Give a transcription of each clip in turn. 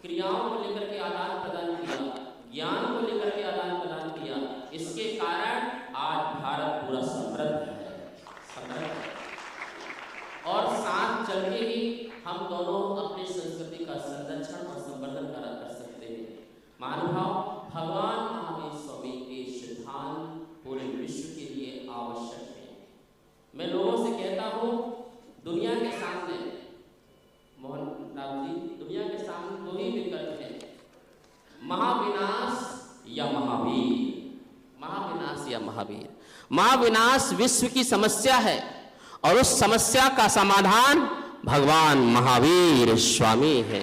क्रियाओं को लेकर के आदान प्रदान किया, ज्ञान को लेकर के आदान प्रदान किया। इसके कारण आज भारत पूरा समृद्ध है और साथ चल के ही हम दोनों अपनी संस्कृति का संरक्षण और संवर्धन कर सकते हैं। महानुभाव, भगवान महावीर स्वामी के सिद्धांत पूरे विश्व के लिए आवश्यक है। मैं लोगों से कहता हूँ, दुनिया के सामने मोहन राम जी, दुनिया के सामने दो ही विकल्प हैं, महाविनाश या महावीर। महाविनाश या महावीर। महाविनाश विश्व की समस्या है और उस समस्या का समाधान भगवान महावीर स्वामी है।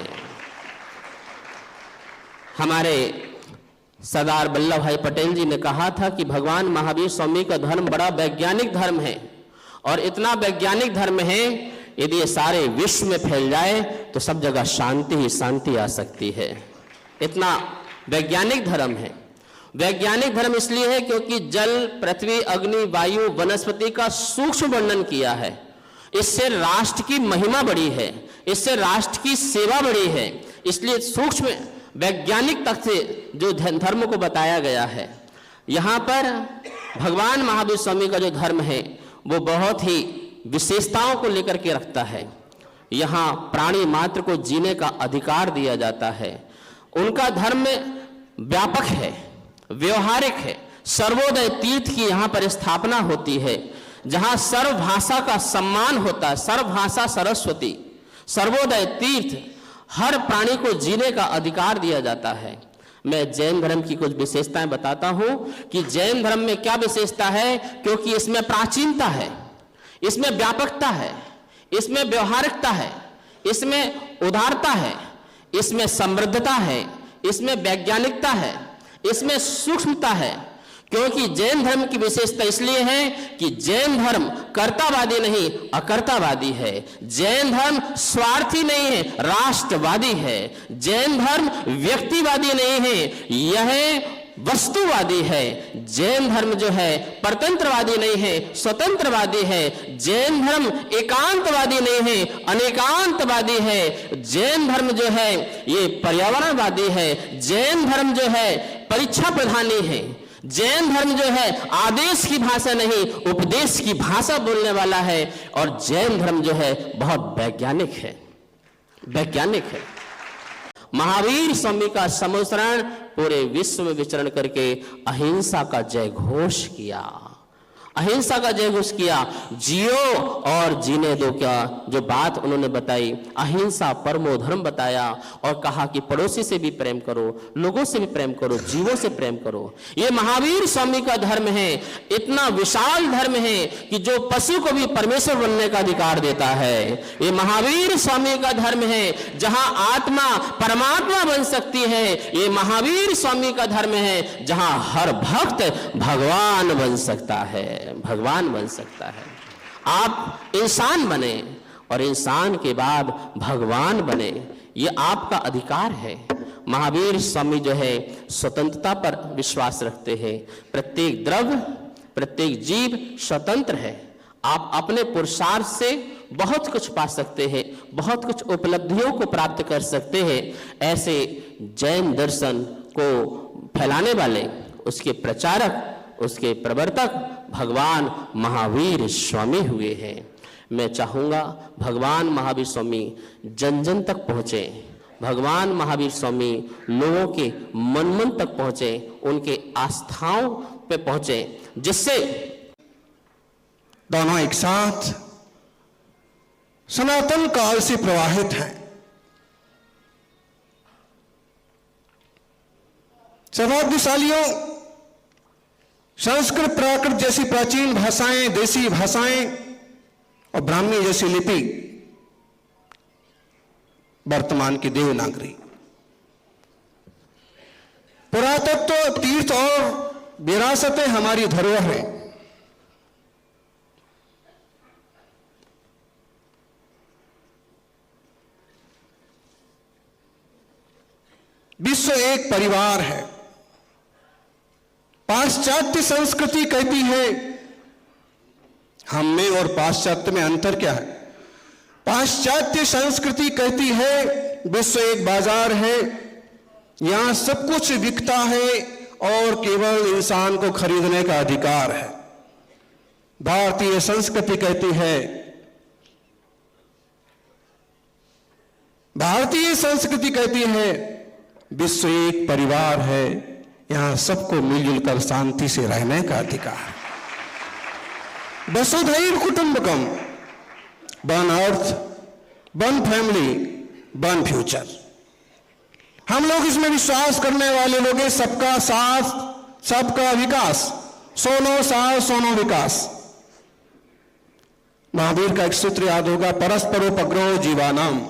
हमारे सरदार वल्लभ भाई पटेल जी ने कहा था कि भगवान महावीर स्वामी का धर्म बड़ा वैज्ञानिक धर्म है और इतना वैज्ञानिक धर्म है, यदि ये सारे विश्व में फैल जाए तो सब जगह शांति ही शांति आ सकती है। इतना वैज्ञानिक धर्म है। वैज्ञानिक धर्म इसलिए है क्योंकि जल, पृथ्वी, अग्नि, वायु, वनस्पति का सूक्ष्म वर्णन किया है। इससे राष्ट्र की महिमा बड़ी है, इससे राष्ट्र की सेवा बड़ी है। इसलिए सूक्ष्म वैज्ञानिक तथ्य जो धर्म को बताया गया है। यहाँ पर भगवान महावीर स्वामी का जो धर्म है वो बहुत ही विशेषताओं को लेकर के रखता है। यहाँ प्राणी मात्र को जीने का अधिकार दिया जाता है। उनका धर्म व्यापक है, व्यवहारिक है। सर्वोदय तीर्थ की यहाँ पर स्थापना होती है, जहाँ सर्वभाषा का सम्मान होता है। सर्वभाषा सरस्वती, सर्वोदय तीर्थ, हर प्राणी को जीने का अधिकार दिया जाता है। मैं जैन धर्म की कुछ विशेषताएं बताता हूं कि जैन धर्म में क्या विशेषता है, क्योंकि इसमें प्राचीनता है, इसमें व्यापकता है, इसमें व्यवहारिकता है, इसमें उदारता है, इसमें समृद्धता है, इसमें वैज्ञानिकता है, इसमें सूक्ष्मता है। क्योंकि जैन धर्म की विशेषता इसलिए है कि जैन धर्म कर्तावादी नहीं, अकर्तावादी है। जैन धर्म स्वार्थी नहीं है, राष्ट्रवादी है। जैन धर्म व्यक्तिवादी नहीं है, यह वस्तुवादी है। जैन धर्म जो है परतंत्रवादी नहीं है, स्वतंत्रवादी है। जैन धर्म एकांतवादी नहीं है, अनेकांतवादी है। जैन धर्म जो है ये पर्यावरणवादी है। जैन धर्म जो है परीक्षा प्रधानी है। जैन धर्म जो है आदेश की भाषा नहीं, उपदेश की भाषा बोलने वाला है। और जैन धर्म जो है बहुत वैज्ञानिक है, वैज्ञानिक है। महावीर स्वामी का समनुसरण पूरे विश्व में विचरण करके अहिंसा का जय घोष किया, अहिंसा का जय घोष किया। जियो और जीने दो का जो बात उन्होंने बताई, अहिंसा परमो धर्म बताया और कहा कि पड़ोसी से भी प्रेम करो, लोगों से भी प्रेम करो, जीवों से प्रेम करो। ये महावीर स्वामी का धर्म है। इतना विशाल धर्म है कि जो पशु को भी परमेश्वर बनने का अधिकार देता है। ये महावीर स्वामी का धर्म है, जहां आत्मा परमात्मा बन सकती है। ये महावीर स्वामी का धर्म है, जहां हर भक्त भगवान बन सकता है, भगवान बन सकता है। आप इंसान बने और इंसान के बाद भगवान बने, ये आपका अधिकार है। महावीर स्वामी जो है स्वतंत्रता पर विश्वास रखते हैं। प्रत्येक द्रव्य, प्रत्येक जीव स्वतंत्र है। आप अपने पुरुषार्थ से बहुत कुछ पा सकते हैं, बहुत कुछ उपलब्धियों को प्राप्त कर सकते हैं। ऐसे जैन दर्शन को फैलाने वाले, उसके प्रचारक, उसके प्रवर्तक भगवान महावीर स्वामी हुए हैं। मैं चाहूँगा भगवान महावीर स्वामी जन जन तक पहुँचे, भगवान महावीर स्वामी लोगों के मन मन तक पहुँचे, उनके आस्थाओं पे पहुँचे, जिससे दोनों एक साथ सनातन काल से प्रवाहित हैं। शताब्दीशालियों संस्कृत, प्राकृत जैसी प्राचीन भाषाएं, देसी भाषाएं और ब्राह्मी जैसी लिपि, वर्तमान की देवनागरी, पुरातत्व, तीर्थ और विरासतें हमारी धरोहर हैं। विश्व एक परिवार है। पाश्चात्य संस्कृति कहती है, हम में और पाश्चात्य में अंतर क्या है? पाश्चात्य संस्कृति कहती है विश्व एक बाजार है, यहां सब कुछ बिकता है और केवल इंसान को खरीदने का अधिकार है। भारतीय संस्कृति कहती है, भारतीय संस्कृति कहती है विश्व एक परिवार है, यहां सबको मिलजुल कर शांति से रहने का अधिकार है। वसुधैव कुटुंबकम, one earth, one family, one future. हम लोग इसमें विश्वास करने वाले लोग हैं, सबका साथ सबका विकास, सोनो साथ सोनो विकास। महावीर का एक सूत्र याद होगा, परस्परोपग्रहो जीवानाम।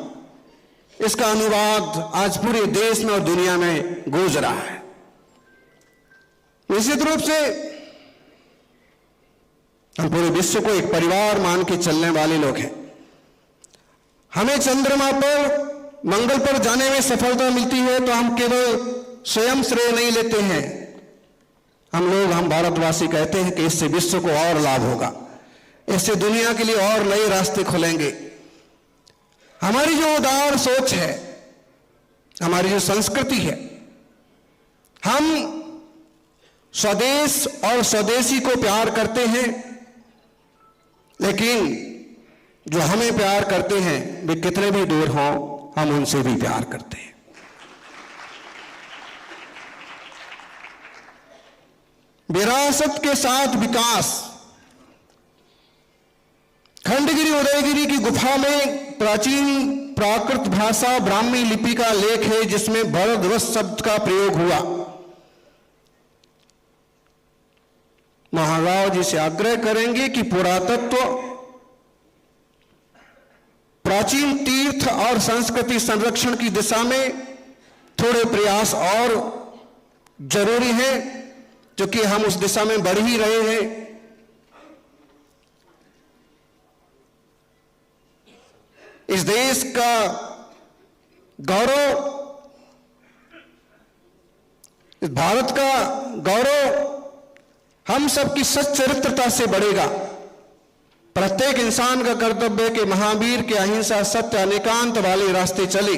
इसका अनुवाद आज पूरे देश में और दुनिया में गूंज रहा है। निश्चित रूप से हम पूरे विश्व को एक परिवार मान के चलने वाले लोग हैं। हमें चंद्रमा पर, मंगल पर जाने में सफलता मिलती है तो हम केवल स्वयं श्रेय नहीं लेते हैं। हम भारतवासी कहते हैं कि इससे विश्व को और लाभ होगा, इससे दुनिया के लिए और नए रास्ते खुलेंगे। हमारी जो उदार सोच है, हमारी जो संस्कृति है, हम स्वदेश और स्वदेशी को प्यार करते हैं, लेकिन जो हमें प्यार करते हैं वे कितने भी दूर हों, हम उनसे भी प्यार करते हैं। विरासत के साथ विकास। खंडगिरी उदयगिरी की गुफा में प्राचीन प्राकृत भाषा ब्राह्मी लिपि का लेख है जिसमें भरतवश शब्द का प्रयोग हुआ। महाराव जी से आग्रह करेंगे कि पुरातत्व, प्राचीन तीर्थ और संस्कृति संरक्षण की दिशा में थोड़े प्रयास और जरूरी है, क्योंकि हम उस दिशा में बढ़ ही रहे हैं। इस देश का गौरव, इस भारत का गौरव हम सबकी सच्चरित्रता से बढ़ेगा। प्रत्येक इंसान का कर्तव्य है कि महावीर के अहिंसा सत्य अनेकांत वाले रास्ते चले।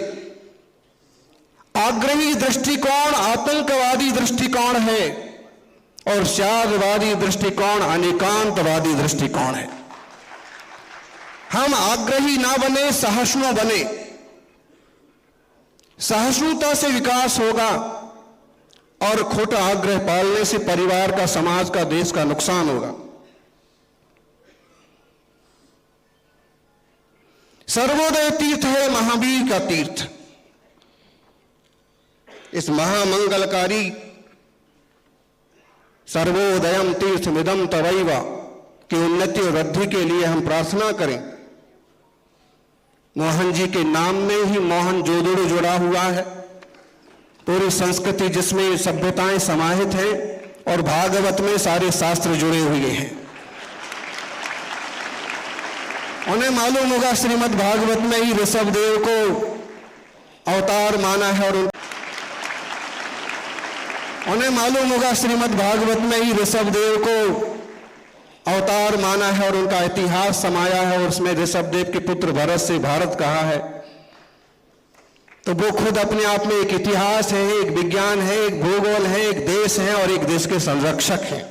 आग्रही दृष्टिकोण आतंकवादी दृष्टिकोण है और शादवादी दृष्टिकोण अनेकांतवादी दृष्टिकोण है। हम आग्रही ना बने, सहिष्णु बने। सहिष्णुता से विकास होगा और खोटा आग्रह पालने से परिवार का, समाज का, देश का नुकसान होगा। सर्वोदय तीर्थ है महावीर का तीर्थ। इस महामंगलकारी सर्वोदयम तीर्थमिदं तवैव की उन्नति और वृद्धि के लिए हम प्रार्थना करें। मोहन जी के नाम में ही मोहन जोदड़ो जुड़ा हुआ है। पूरी संस्कृति जिसमें सभ्यताएं समाहित हैं और भागवत में सारे शास्त्र जुड़े हुए हैं। उन्हें मालूम होगा श्रीमद् भागवत में ही ऋषभदेव को अवतार माना है और उन्हें मालूम होगा श्रीमद् भागवत में ही ऋषभदेव को अवतार माना है और उनका इतिहास समाया है और उसमें ऋषभदेव के पुत्र भरत से भारत कहा है। तो वो खुद अपने आप में एक इतिहास है, एक विज्ञान है, एक भूगोल है, एक देश है और एक देश के संरक्षक हैं।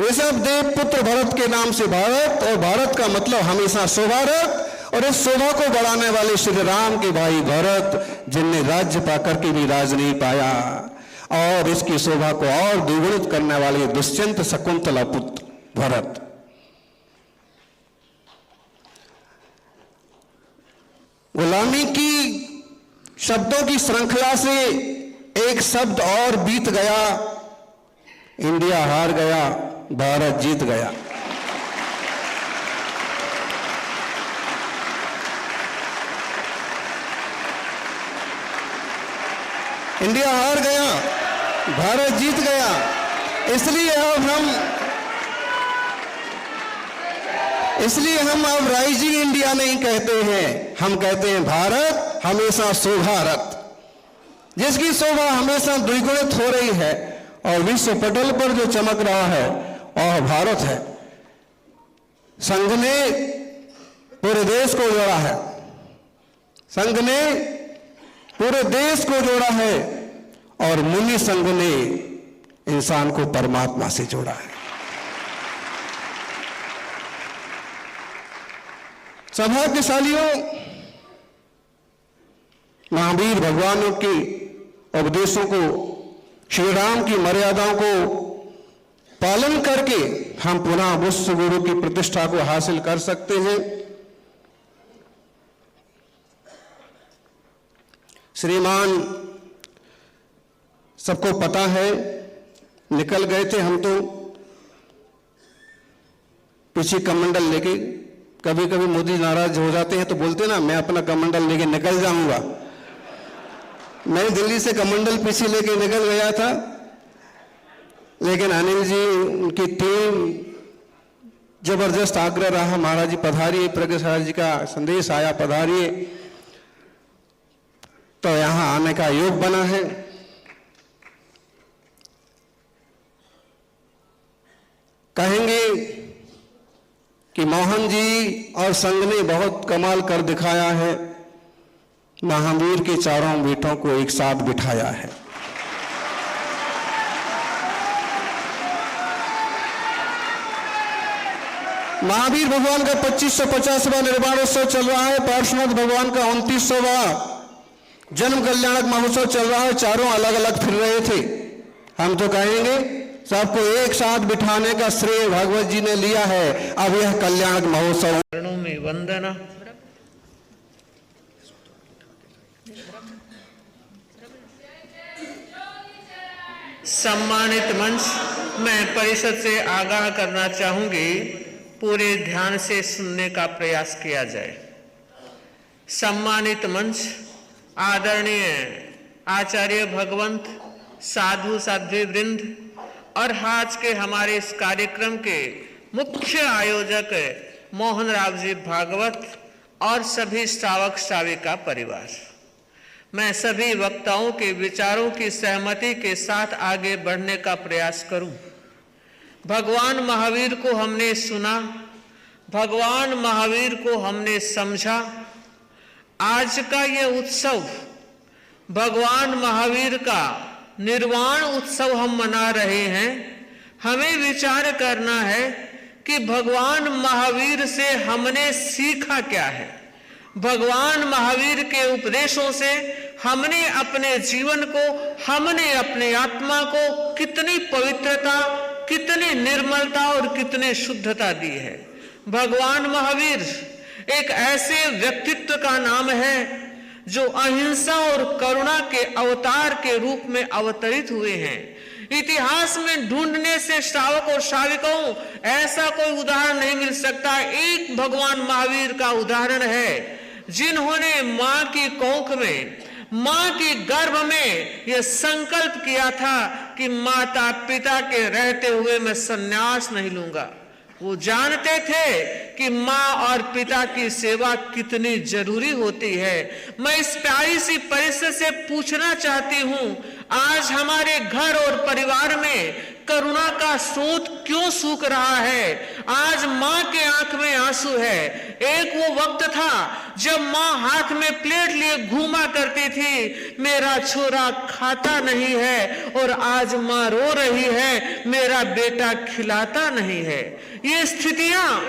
ऋषभदेव पुत्र भरत के नाम से भारत, और भारत का मतलब हमेशा सुभारत, और इस शोभा को बढ़ाने वाले श्री राम के भाई भरत, जिनने राज्य पाकर के भी राज नहीं पाया, और इसकी शोभा को और द्विगुणित करने वाले दुष्यंत शकुंतला पुत्र भरत। गुलामी की शब्दों की श्रृंखला से एक शब्द और बीत गया। इंडिया हार गया, भारत जीत गया। इंडिया हार गया, भारत जीत गया। इसलिए हम अब राइजिंग इंडिया नहीं कहते हैं, हम कहते हैं भारत हमेशा शोभारत, जिसकी शोभा हमेशा द्विगुणित हो रही है और विश्व पटल पर जो चमक रहा है वह भारत है। संघ ने पूरे देश को जोड़ा है, संघ ने पूरे देश को जोड़ा है और मुनि संघ ने इंसान को परमात्मा से जोड़ा है। सौभाग्यशालियों, महावीर भगवानों के उपदेशों को, श्री राम की मर्यादाओं को पालन करके हम पुनः विश्व गुरु की प्रतिष्ठा को हासिल कर सकते हैं। श्रीमान सबको पता है, निकल गए थे हम तो पीछे कमंडल लेके। कभी कभी मोदी नाराज हो जाते हैं तो बोलते ना, मैं अपना कमंडल लेके निकल जाऊंगा। मैं दिल्ली से कमंडल पीछे लेके निकल गया था, लेकिन अनिल जी, उनकी टीम, जबरदस्त आग्रह रहा, महाराज जी पधारिए, प्रज्ञासागर जी का संदेश आया, पधारिए, तो यहां आने का योग बना है। कहेंगे कि मोहन जी और संघ ने बहुत कमाल कर दिखाया है, महावीर के चारों बेटों को एक साथ बिठाया है। महावीर भगवान का 2550वां निर्वाणोत्सव चल रहा है, पार्श्वनाथ भगवान का 29वां जन्म कल्याणक महोत्सव चल रहा है। चारों अलग अलग फिर रहे थे। हम तो कहेंगे सबको एक साथ बिठाने का श्रेय भागवत जी ने लिया है। अब यह कल्याणक महोत्सव चरणों में वंदना। सम्मानित मंच, मैं परिषद से आगाह करना चाहूंगी, पूरे ध्यान से सुनने का प्रयास किया जाए। सम्मानित मंच, आदरणीय आचार्य भगवंत, साधु साध्वी वृंद और आज के हमारे इस कार्यक्रम के मुख्य आयोजक मोहन राव जी भागवत और सभी श्रावक श्राविका परिवार, मैं सभी वक्ताओं के विचारों की सहमति के साथ आगे बढ़ने का प्रयास करूं। भगवान महावीर को हमने सुना, भगवान महावीर को हमने समझा। आज का ये उत्सव भगवान महावीर का निर्वाण उत्सव हम मना रहे हैं। हमें विचार करना है कि भगवान महावीर से हमने सीखा क्या है, भगवान महावीर के उपदेशों से हमने अपने जीवन को, हमने अपने आत्मा को कितनी पवित्रता, कितनी निर्मलता और कितनी शुद्धता दी है। भगवान महावीर एक ऐसे व्यक्तित्व का नाम है जो अहिंसा और करुणा के अवतार के रूप में अवतरित हुए हैं। इतिहास में ढूंढने से श्रावक और श्राविकाओं ऐसा कोई उदाहरण नहीं मिल सकता। एक भगवान महावीर का उदाहरण है जिन्होंने मां की कोख में, मां के गर्भ में यह संकल्प किया था कि माता पिता के रहते हुए मैं संन्यास नहीं लूंगा। वो जानते थे कि माँ और पिता की सेवा कितनी जरूरी होती है। मैं इस प्यारी सी परिस्थिति से पूछना चाहती हूँ, आज हमारे घर और परिवार में करुणा का स्रोत क्यों सूख रहा है? आज माँ के आंख में आंसू है। एक वो वक्त था जब माँ हाथ में प्लेट लिए घूमा करती थी, मेरा छोरा खाता नहीं है, और आज माँ रो रही है, मेरा बेटा खिलाता नहीं है। ये स्थितियां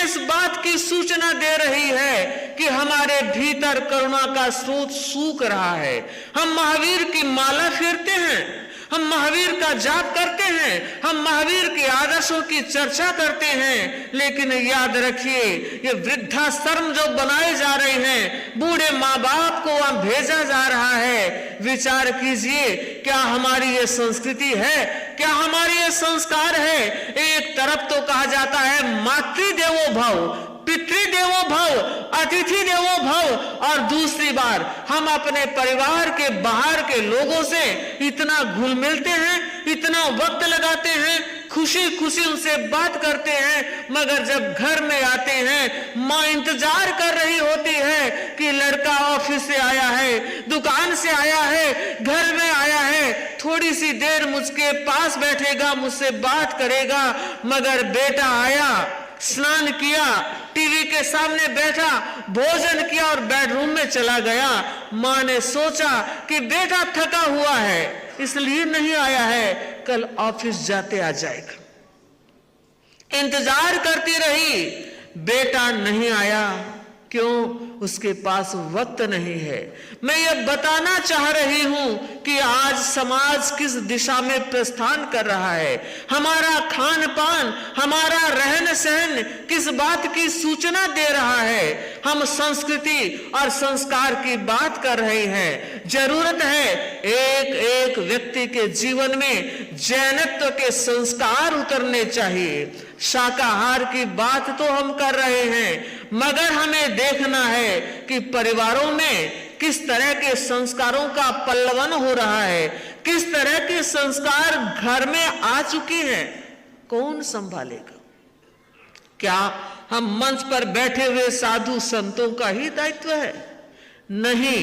इस बात की सूचना दे रही है कि हमारे भीतर करुणा का स्रोत सूख रहा है। हम महावीर की माला फेरते हैं, हम महावीर का जाप करते हैं, हम महावीर के आदर्शों की चर्चा करते हैं, लेकिन याद रखिए ये वृद्धाश्रम जो बनाए जा रहे हैं, बूढ़े माँ बाप को वहां भेजा जा रहा है। विचार कीजिए, क्या हमारी ये संस्कृति है? क्या हमारी ये संस्कार है? एक तरफ तो कहा जाता है मातृदेवो भव, पितृदेवो भव, अतिथि देवो भव, और दूसरी बार हम अपने परिवार के बाहर के लोगों से इतना घुल मिलते हैं, इतना वक्त लगाते हैं, खुशी खुशी उनसे बात करते हैं, मगर जब घर में आते हैं माँ इंतजार कर रही होती है कि लड़का ऑफिस से आया है, दुकान से आया है, घर में आया है, थोड़ी सी देर मुझके पास बैठेगा, मुझसे बात करेगा, मगर बेटा आया, स्नान किया, टीवी के सामने बैठा, भोजन किया और बेडरूम में चला गया। मां ने सोचा कि बेटा थका हुआ है इसलिए नहीं आया है, कल ऑफिस जाते आ जाएगा। इंतजार करती रही, बेटा नहीं आया। क्यों? उसके पास वक्त नहीं है। मैं ये बताना चाह रही हूं कि आज समाज किस दिशा में प्रस्थान कर रहा है, हमारा खान पान, हमारा रहन सहन किस बात की सूचना दे रहा है। हम संस्कृति और संस्कार की बात कर रहे हैं। जरूरत है एक एक व्यक्ति के जीवन में जैनत्व के संस्कार उतरने चाहिए। शाकाहार की बात तो हम कर रहे हैं, मगर हमें देखना है कि परिवारों में किस तरह के संस्कारों का पल्लवन हो रहा है, किस तरह के संस्कार घर में आ चुके हैं, कौन संभालेगा? क्या हम मंच पर बैठे हुए साधु संतों का ही दायित्व है? नहीं,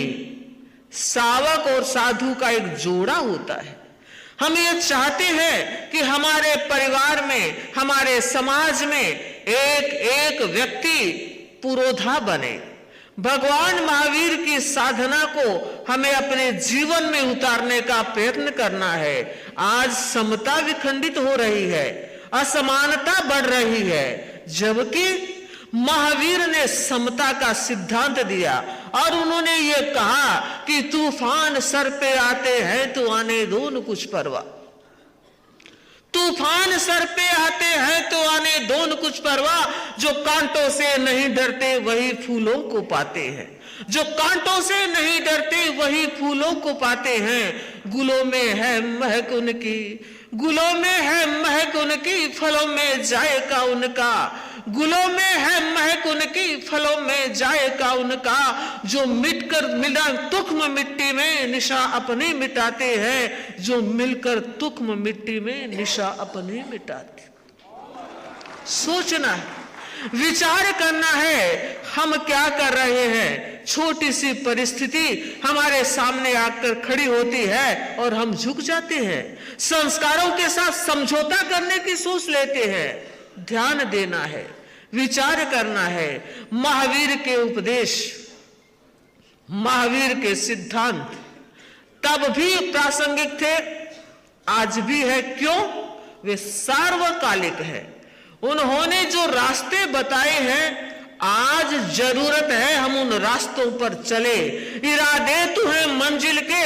सावक और साधु का एक जोड़ा होता है। हम ये चाहते हैं कि हमारे परिवार में, हमारे समाज में एक एक व्यक्ति पुरोधा बने। भगवान महावीर की साधना को हमें अपने जीवन में उतारने का प्रयत्न करना है। आज समता विखंडित हो रही है, असमानता बढ़ रही है, जबकि महावीर ने समता का सिद्धांत दिया और उन्होंने ये कहा कि तूफान सर पे आते हैं तो आने दो न कुछ परवाह। तूफान सर पे आते हैं तो आने दो न कुछ परवाह। जो कांटों से नहीं डरते वही फूलों को पाते हैं, जो कांटों से नहीं डरते वही फूलों को पाते हैं। गुलों में है महक उनकी, गुलों में है महक उनकी, फलों में जायका उनका। गुलों में है महक उनकी, फलों में जायका उनका। जो मिटकर मिला तुख्म मिट्टी में, निशा अपनी मिटाते हैं। जो मिलकर तुख्म मिट्टी में, निशा अपनी मिटाते। सोचना है, विचार करना है, हम क्या कर रहे हैं। छोटी सी परिस्थिति हमारे सामने आकर खड़ी होती है और हम झुक जाते हैं, संस्कारों के साथ समझौता करने की सोच लेते हैं। ध्यान देना है, विचार करना है। महावीर के उपदेश, महावीर के सिद्धांत तब भी प्रासंगिक थे, आज भी है। क्यों? वे सार्वकालिक है। उन्होंने जो रास्ते बताए हैं, आज जरूरत है हम उन रास्तों पर चले। इरादे तो है मंजिल के,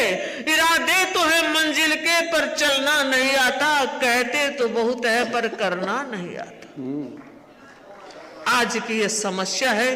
इरादे तो है मंजिल के, पर चलना नहीं आता। कहते तो बहुत है पर करना नहीं आता। आज की ये समस्या है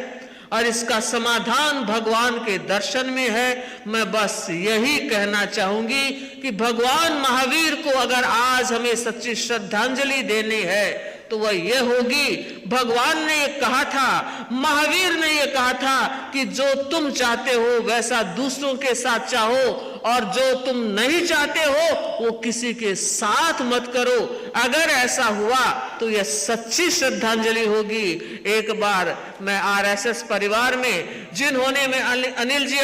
और इसका समाधान भगवान के दर्शन में है। मैं बस यही कहना चाहूंगी कि भगवान महावीर को अगर आज हमें सच्ची श्रद्धांजलि देनी है तो वह ये होगी, भगवान ने ये कहा था, महावीर ने ये कहा था कि जो तुम चाहते हो वैसा दूसरों के साथ चाहो, और जो तुम नहीं चाहते हो वो किसी के साथ मत करो। अगर ऐसा हुआ तो यह सच्ची श्रद्धांजलि होगी। एक बार मैं आरएसएस परिवार में, जिन्होंने में अनिल जी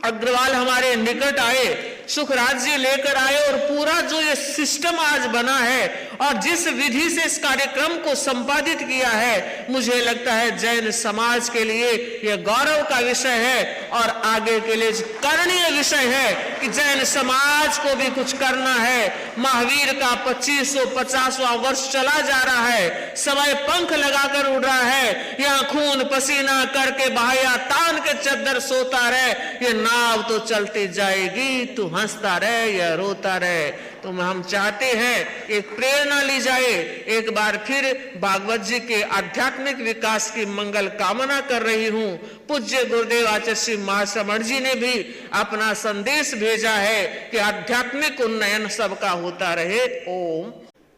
अग्रवाल हमारे निकट आए, सुखराज जी लेकर आए, और पूरा जो ये सिस्टम आज बना है और जिस विधि से इस कार्यक्रम को संपादित किया है, मुझे लगता है जैन समाज के लिए यह गौरव का विषय है और आगे के लिए करणीय विषय है कि जैन समाज को भी कुछ करना है। महावीर का 2550वां वर्ष चला जा रहा है, समय पंख लगाकर उड़ रहा है। यहाँ खून पसीना करके बहाया तान के चद्दर सोता रहे, ये नाव तो चलती जाएगी, तू हंसता रहे या रोता रहे। तो हम चाहते हैं एक प्रेरणा ली जाए। एक बार फिर भागवत जी के आध्यात्मिक विकास की मंगल कामना कर रही हूँ। पूज्य गुरुदेव आचार्य श्री महाश्रमण जी ने भी अपना संदेश भेजा है कि आध्यात्मिक उन्नयन सबका होता रहे। ओम।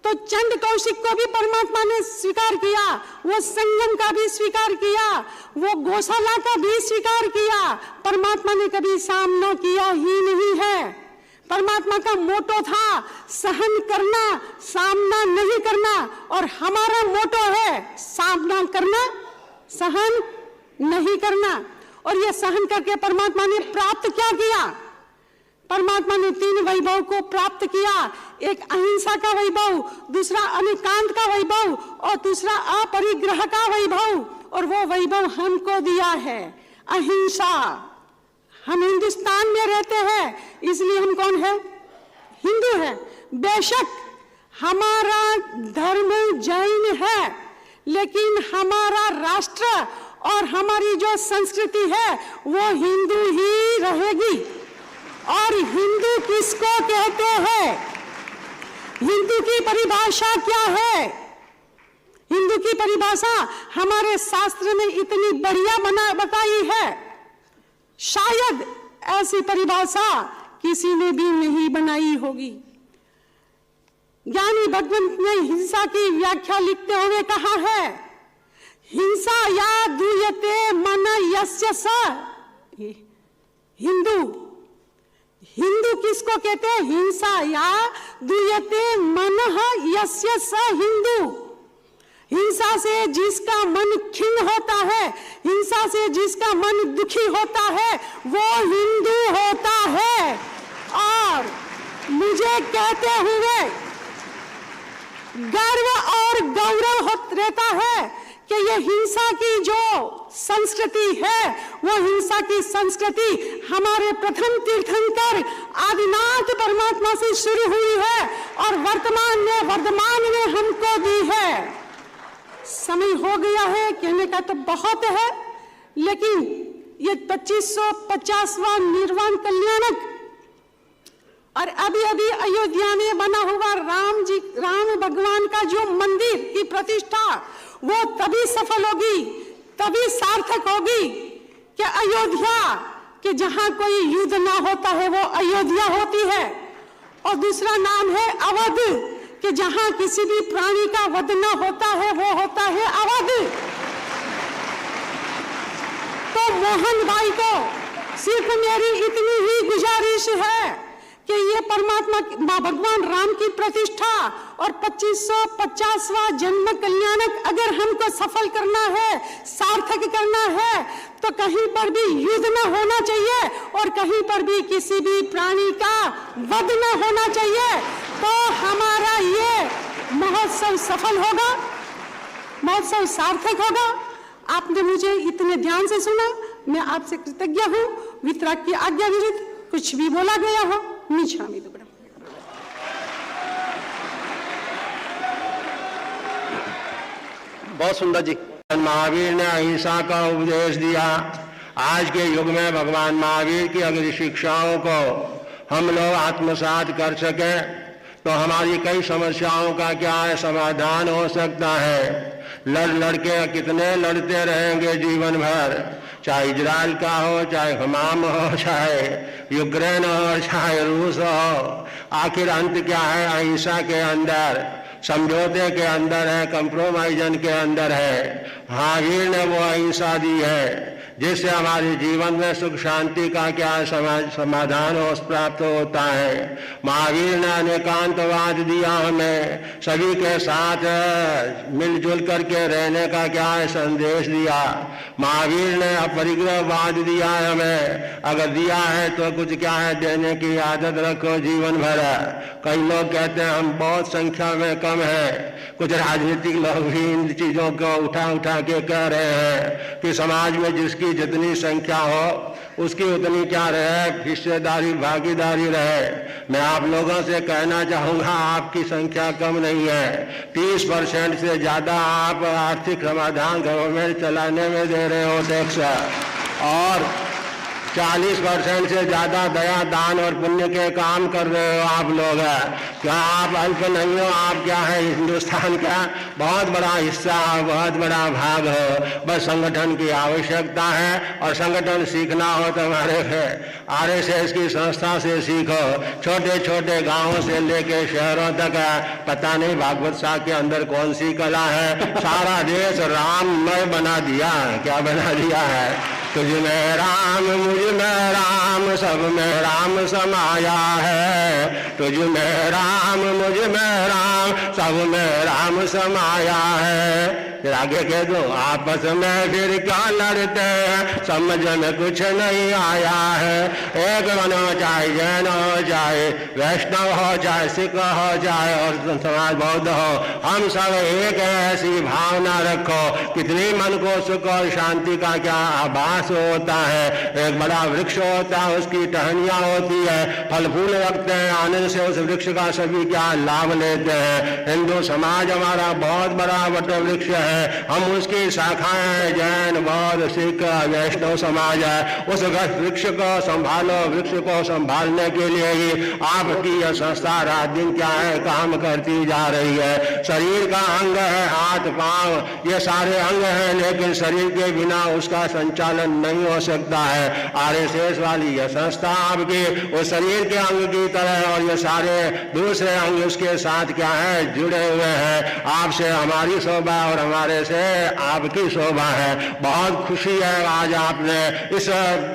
तो चंद कौशिक को भी परमात्मा ने स्वीकार किया, वो संगम का भी स्वीकार किया, वो गौशाला का भी स्वीकार किया। परमात्मा ने कभी सामना किया ही नहीं है। परमात्मा का मोटो था सहन करना, सामना नहीं करना, और हमारा मोटो है सामना करना, सहन नहीं करना। और ये सहन करके परमात्मा ने प्राप्त क्या किया? परमात्मा ने 3 वैभव को प्राप्त किया, एक अहिंसा का वैभव, दूसरा अनिकांत का वैभव और तीसरा अपरिग्रह का वैभव, और वो वैभव हमको दिया है अहिंसा। हम हिंदुस्तान में रहते हैं, इसलिए हम कौन है? हिंदू है। बेशक हमारा धर्म जैन है, लेकिन हमारा राष्ट्र और हमारी जो संस्कृति है वो हिंदू ही रहेगी। और हिंदू किसको कहते हैं? हिंदू की परिभाषा क्या है? हिंदू की परिभाषा हमारे शास्त्र में इतनी बढ़िया बताई है, शायद ऐसी परिभाषा किसी ने भी नहीं बनाई होगी। ज्ञानी भगवंत ने हिंसा की व्याख्या लिखते हुए कहा है, हिंसा या दूयते मन यस्य स। हिंदू किसको कहते हैं? हिंसा या दूयते मन यस्य स हिंदू। हिंसा से जिसका मन खिन्न होता है, हिंसा से जिसका मन दुखी होता है, वो हिंदू होता है। और मुझे कहते हुए गर्व और गौरव रहता है कि ये हिंसा की जो संस्कृति है, वो हिंसा की संस्कृति हमारे प्रथम तीर्थंकर आदिनाथ परमात्मा से शुरू हुई है और वर्तमान में हमको दी है। समय हो गया है, कहने का तो बहुत है, लेकिन ये 2550वां निर्वाण कल्याणक और अभी अभी अयोध्या में बना हुआ राम भगवान का जो मंदिर की प्रतिष्ठा, वो तभी सफल होगी, तभी सार्थक होगी कि अयोध्या के जहां कोई युद्ध ना होता है वो अयोध्या होती है। और दूसरा नाम है अवध, कि जहां किसी भी प्राणी का वध न होता है वो होता है अवध। तो मोहन भाई को सिर्फ मेरी इतनी ही गुजारिश है कि ये परमात्मा भगवान राम की प्रतिष्ठा और 2550वां जन्म कल्याणक अगर हमको सफल करना है, सार्थक करना है, तो कहीं पर भी युद्ध न होना चाहिए और कहीं पर भी किसी भी प्राणी का वध न होना चाहिए। तो हमारा ये महोत्सव सफल होगा, महोत्सव सार्थक होगा। आपने मुझे इतने ध्यान से सुना, मैं आपसे कृतज्ञ हूँ। वितराग की आज्ञा विरुद्ध कुछ भी बोला गया हो, नीचामी दुबड़ा। बहुत सुंदर जी। महावीर ने अहिंसा का उपदेश दिया। आज के युग में भगवान महावीर की अगर शिक्षाओं को हम लोग आत्मसात कर सके तो हमारी कई समस्याओं का क्या है समाधान हो सकता है। लड़ के कितने लड़ते रहेंगे जीवन भर, चाहे इजराइल का हो, चाहे हमाम हो, चाहे यूक्रेन हो, चाहे रूस हो। आखिर अंत क्या है? अहिंसा के अंदर, समझौते के अंदर है, कंप्रोमाइजन के अंदर है। महावीर ने वो अहिंसा दी है जिससे हमारे जीवन में सुख शांति का क्या समाधान हो प्राप्त होता है। महावीर ने अनेकांतवाद दिया हमें, सभी के साथ मिलजुल करके रहने का क्या है संदेश दिया। महावीर ने अपरिग्रहवाद दिया है हमें, अगर दिया है तो कुछ क्या है देने की आदत रखो जीवन भर। कई लोग कहते हैं हम बहुत संख्या में कम है, कुछ राजनीतिक लोग भी इन चीजों को उठा के कह रहे हैं कि समाज में जिसकी जितनी संख्या हो उसकी उतनी क्या रहे हिस्सेदारी, भागीदारी रहे। मैं आप लोगों से कहना चाहूंगा आपकी संख्या कम नहीं है। 30% से ज्यादा आप आर्थिक समाधान गवर्नमेंट चलाने में दे रहे हो टैक्स, और 40% से ज्यादा दया दान और पुण्य के काम कर रहे हो आप लोग। क्या आप अल्प नहीं हो? आप क्या है हिंदुस्तान का बहुत बड़ा हिस्सा, बहुत बड़ा भाग हो। बस संगठन की आवश्यकता है, और संगठन सीखना हो तो हमारे RSS की संस्था से सीखो। छोटे छोटे गांवों से लेके शहरों तक पता नहीं भागवत साहब के अंदर कौन सी कला है, सारा देश राममय बना दिया। क्या बना दिया है? तुझ में राम मुझ में राम सब में राम समाया है। तुझ में राम मुझ में राम सब में राम समाया है। फिर आगे कह दो, आपस में फिर क्या लड़ते हैं, समझ में कुछ नहीं आया है। एक बनो, चाहे जैन हो, चाहे वैष्णव हो, चाहे सिख हो, चाहे और समाज बौद्ध हो, हम सब एक है, ऐसी भावना रखो। कितनी मन को सुख और शांति का क्या आभास होता है। एक बड़ा वृक्ष होता है, उसकी टहनियां होती है, फल फूल रखते हैं, आनंद से उस वृक्ष का सभी क्या लाभ लेते हैं। हिंदू समाज हमारा बहुत बड़ा वट वृक्ष है, हम उसकी शाखाएं हैं, जैन बौद्ध सिख वैष्णव समाज है। उस वृक्ष को संभालो, वृक्ष को संभालने के लिए ही आपकी यह संस्था रात दिन क्या है काम करती जा रही है। शरीर का अंग है हाथ पांव, ये सारे अंग हैं, लेकिन शरीर के बिना उसका संचालन नहीं हो सकता है। आरएसएस वाली यह संस्था आपकी उस शरीर के अंग की तरह और ये सारे दूसरे अंग उसके साथ क्या है जुड़े हुए हैं। आपसे हमारी शोभा और हमारे से आपकी शोभा है। बहुत खुशी है आज आपने इस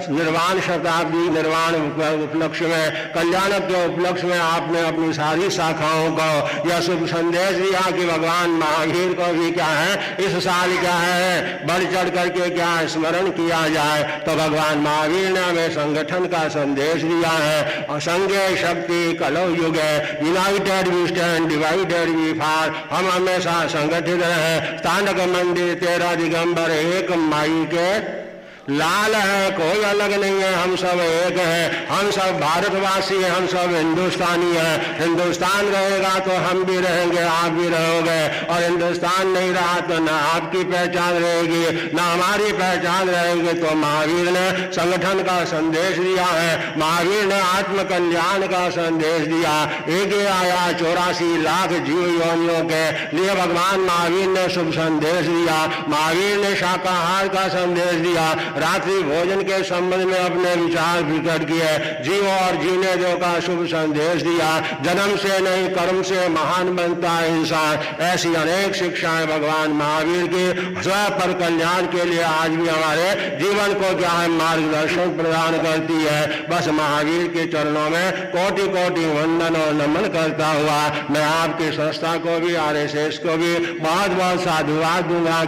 निर्वाण शताब्दी निर्वाण उपलक्ष्य में, कल्याण के उपलक्ष्य में आपने अपनी सारी शाखाओं को यह शुभ संदेश दिया कि भगवान महावीर को भी क्या है इस साल क्या है बढ़ चढ़ करके क्या स्मरण किया जाए। तो भगवान महावीर ने हमें संगठन का संदेश दिया है। और संघे शक्ति कलौ युगे, united we stand divided we fall. हम हमेशा संगठित रहे। तांडक मंदिर 13 दिगंबर एक माई के लाल है, कोई अलग नहीं है, हम सब एक हैं। हम सब भारतवासी हैं, हम सब हिंदुस्तानी हैं। हिंदुस्तान रहेगा तो हम भी रहेंगे, आप भी रहोगे। और हिंदुस्तान नहीं रहा तो ना आपकी पहचान रहेगी ना हमारी पहचान रहेगी। तो महावीर ने संगठन का संदेश दिया है, महावीर ने आत्म कल्याण का संदेश दिया। एक ही आया 84 लाख जीव योनियों के लिए भगवान महावीर ने शुभ संदेश दिया। महावीर ने शाकाहार का संदेश दिया, रात्रि भोजन के संबंध में अपने विचार प्रकट किए, जीव और जीने दो का शुभ संदेश दिया। जन्म से नहीं कर्म से महान बनता है इंसान। ऐसी अनेक शिक्षाएं भगवान महावीर की स्व पर कल्याण के लिए आज भी हमारे जीवन को क्या है मार्गदर्शन प्रदान करती है। बस महावीर के चरणों में कोटि कोटि वंदन और नमन करता हुआ मैं आपकी संस्था को भी आरएसएस को भी बहुत बहुत साधुवाद दूंगा।